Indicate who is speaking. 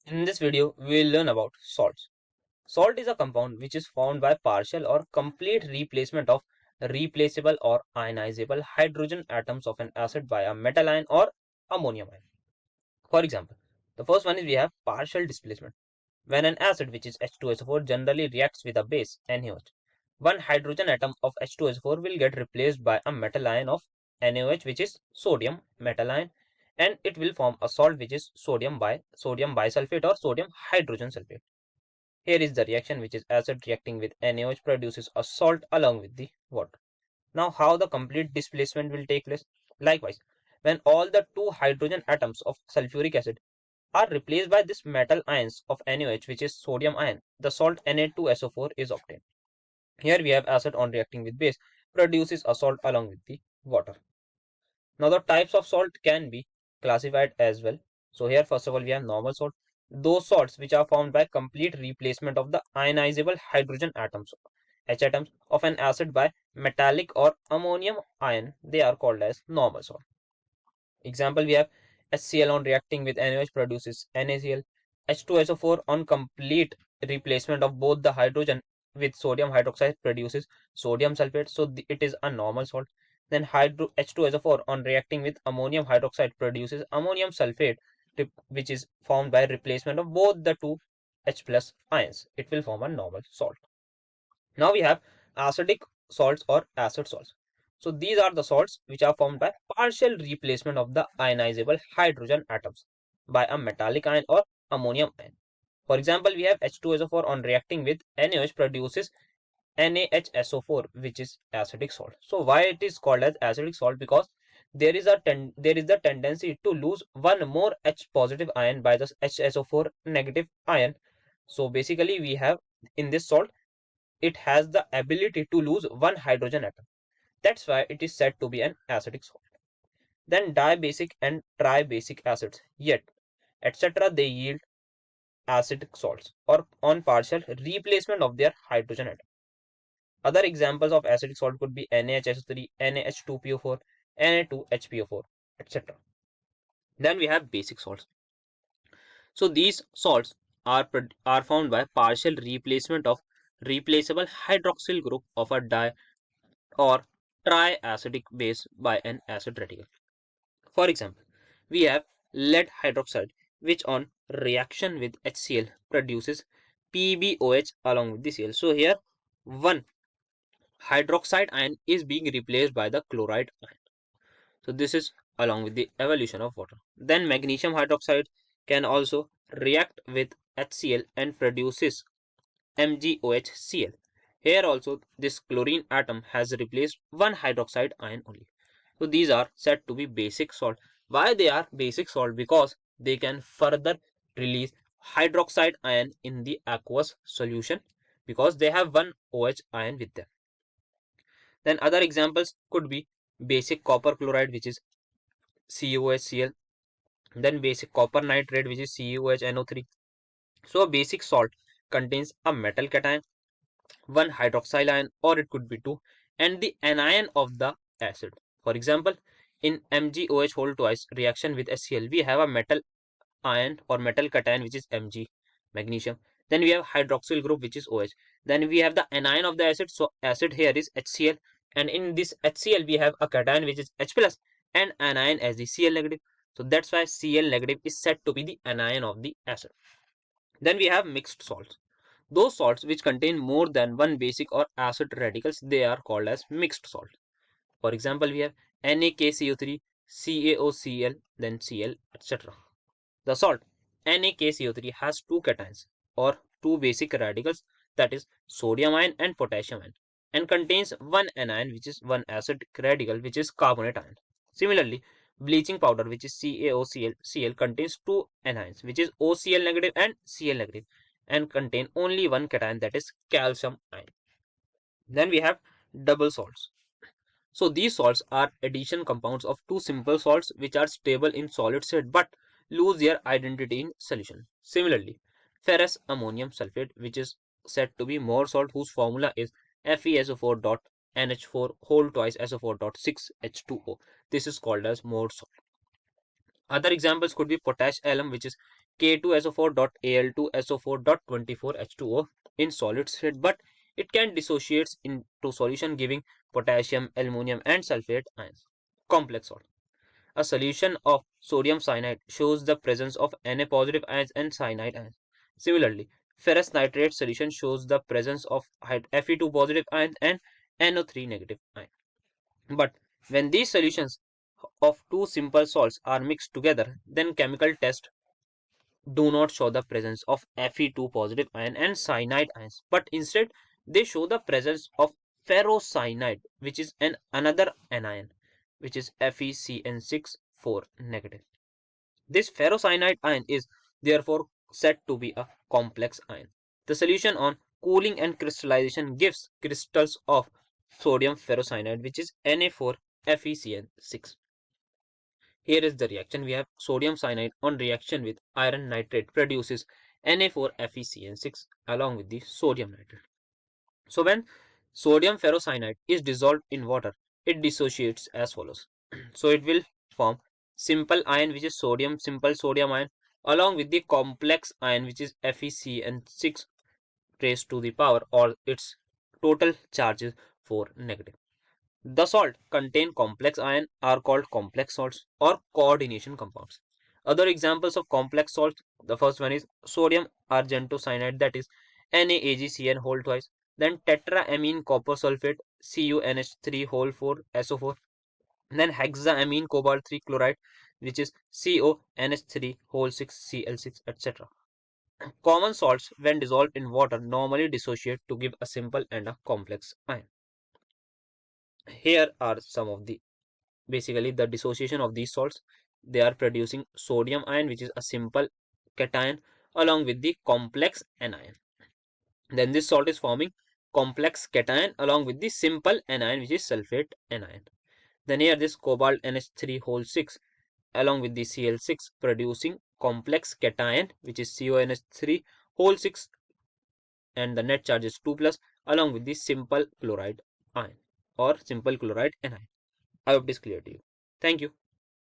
Speaker 1: In this video, we will learn about salts. Salt is a compound which is formed by partial or complete replacement of replaceable or ionizable hydrogen atoms of an acid by a metal ion or ammonium ion. For example, the first one is we have partial displacement. When an acid which is H2SO4 generally reacts with a base NaOH, one hydrogen atom of H2SO4 will get replaced by a metal ion of NaOH which is sodium metal ion, and it will form a salt which is sodium bisulfate or sodium hydrogen sulfate. Here is the reaction which is acid reacting with NaOH produces a salt along with the water. Now how the complete displacement will take place? Likewise, when all the two hydrogen atoms of sulfuric acid are replaced by this metal ions of NaOH which is sodium ion, the salt Na2SO4 is obtained. Here we have acid on reacting with base produces a salt along with the water. Now the types of salt can be classified as well. So here first of all we have normal salt. Those salts which are formed by complete replacement of the ionizable hydrogen atoms H atoms of an acid by metallic or ammonium ion, they are called as normal salt. Example we have HCl on reacting with NaOH produces NaCl. H2SO4 on complete replacement of both the hydrogen with sodium hydroxide produces sodium sulfate, so it is a normal salt. Then H2SO4 on reacting with ammonium hydroxide produces ammonium sulfate, which is formed by replacement of both the two H plus ions. It will form a normal salt. Now we have acidic salts or acid salts. So these are the salts which are formed by partial replacement of the ionizable hydrogen atoms by a metallic ion or ammonium ion. For example, we have H2SO4 on reacting with NaOH produces NaHSO4, which is acidic salt. So why it is called as acidic salt? Because there is the tendency to lose one more H positive ion by the HSO4 negative ion. So basically we have in this salt, it has the ability to lose one hydrogen atom. That's why it is said to be an acidic salt. Then dibasic and tribasic acids, yet, etc., they yield acidic salts or on partial replacement of their hydrogen atom. Other examples of acidic salt could be NaHSO3, NaH2PO4, Na2HPO4, etc. Then we have basic salts. So these salts are found by partial replacement of replaceable hydroxyl group of a di or triacidic base by an acid radical. For example, we have lead hydroxide, which on reaction with HCl produces PbOH along with the Cl. So here one hydroxide ion is being replaced by the chloride ion. So this is along with the evolution of water. Then magnesium hydroxide can also react with HCl and produces MgOHCl. Here also this chlorine atom has replaced one hydroxide ion only. So these are said to be basic salt. Why they are basic salt? Because they can further release hydroxide ion in the aqueous solution because they have one OH ion with them. Then other examples could be basic copper chloride, which is CuOHCl. Then basic copper nitrate, which is CuOHNO3. So a basic salt contains a metal cation, one hydroxyl ion, or it could be two, and the anion of the acid. For example, in MgOH whole twice reaction with HCl, we have a metal ion or metal cation which is Mg, magnesium. Then we have hydroxyl group which is OH. Then we have the anion of the acid. So acid here is HCl, and in this HCl we have a cation which is H plus and anion as the Cl negative. So that's why Cl negative is said to be the anion of the acid. Then we have mixed salts. Those salts which contain more than one basic or acid radicals, they are called as mixed salt. For example, we have NaKCO3, CaOCl, then Cl, etc. The salt NaKCO3 has two cations or two basic radicals, that is sodium ion and potassium ion, and contains one anion which is one acid radical which is carbonate ion. Similarly, bleaching powder which is CaOCl contains two anions which is OCl negative and Cl negative and contain only one cation, that is calcium ion. Then we have double salts. So these salts are addition compounds of two simple salts which are stable in solid state but lose their identity in solution. Similarly, ferrous ammonium sulfate, which is said to be more salt, whose formula is FeSO4.NH4 whole twice SO4.6H2O. This is called as more salt. Other examples could be potash alum, which is K2SO4.Al2SO4.24H2O in solid state, but it can dissociate into solution giving potassium, aluminum, and sulfate ions. Complex salt. A solution of sodium cyanide shows the presence of Na positive ions and cyanide ions. Similarly, ferrous nitrate solution shows the presence of Fe2 positive ions and NO3 negative ions. But when these solutions of two simple salts are mixed together, then chemical tests do not show the presence of Fe2 positive ion and cyanide ions, but instead they show the presence of ferrocyanide, which is another anion, which is FeCN6 4 negative. This ferrocyanide ion is therefore said to be a complex ion. The solution on cooling and crystallization gives crystals of sodium ferrocyanide, which is Na4FeCN6. Here is the reaction. We have sodium cyanide on reaction with iron nitrate produces Na4FeCN6 along with the sodium nitrate. So when sodium ferrocyanide is dissolved in water, it dissociates as follows. So it will form simple ion, which is simple sodium ion, along with the complex ion, which is FeCN6 raised to the power, or its total charge is 4 negative. The salt contain complex ion are called complex salts or coordination compounds. Other examples of complex salts, the first one is sodium argentocyanide, that is NaAgCN whole twice, then tetraamine copper sulfate CuNH3 whole 4 SO4, then hexaamine cobalt 3 chloride, which is CONH3 whole 6 Cl6, etc. Common salts, when dissolved in water, normally dissociate to give a simple and a complex ion. Here are some of the basically the dissociation of these salts. They are producing sodium ion, which is a simple cation, along with the complex anion. Then this salt is forming complex cation along with the simple anion, which is sulfate anion. Then here this cobalt NH3 whole 6 along with the Cl6 producing complex cation, which is CONH3 whole 6, and the net charge is 2 plus along with the simple chloride ion or simple chloride anion. I hope it is clear to you. Thank you.